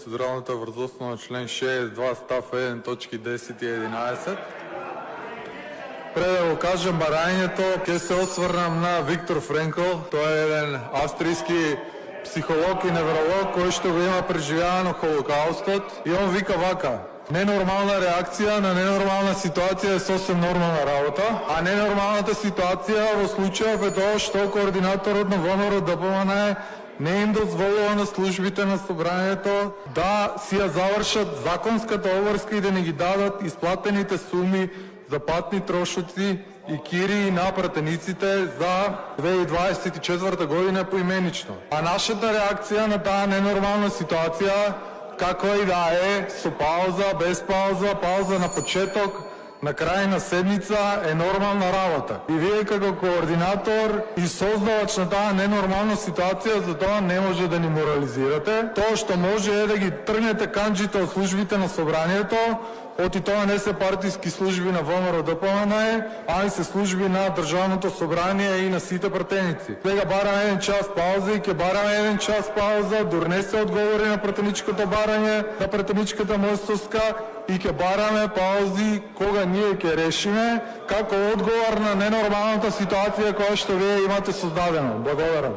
процедуралната връзостно на член 6.2 став 1 точки 10 и 11. Пред да го кажем барањето, ќе се осврнам на Виктор Френкл. Тој е еден австријски психолог и невролог кој што го има преживявано Холокаустот и он вика вака: ненормална реакција на ненормална ситуација е сосем нормална работа, а ненормалната ситуација во случајов е тоа што координаторот на ВМРО ДПМН не им дозволува на службите на собранието да си ја завршат законската обврска и да не ги дадат исплатените суми за патни трошоци и кирии на пратениците за 2024 година поименично. А нашата реакција на таа ненормална ситуација, каква и да е, со пауза, без пауза, пауза на почеток, на крај на седмица, е нормална работа. И вие како координатор и создавач на таа ненормална ситуација, за тоа не може да ни морализирате. Тоа што може е да ги тргнете канџите од службите на собранието, оти тоа не се партиски служби на ВМРО ДПМН, а и се служби на Државното собрание и на сите пратеници. Сега бараме еден час пауза и ќе бараме еден час пауза, дур не се одговори на пратеничкото барање, на пратеничката мостовска, и ќе бараме паузи кога ние ќе решиме како одговор на ненормалната ситуација која што вие имате создадено. Благодарам.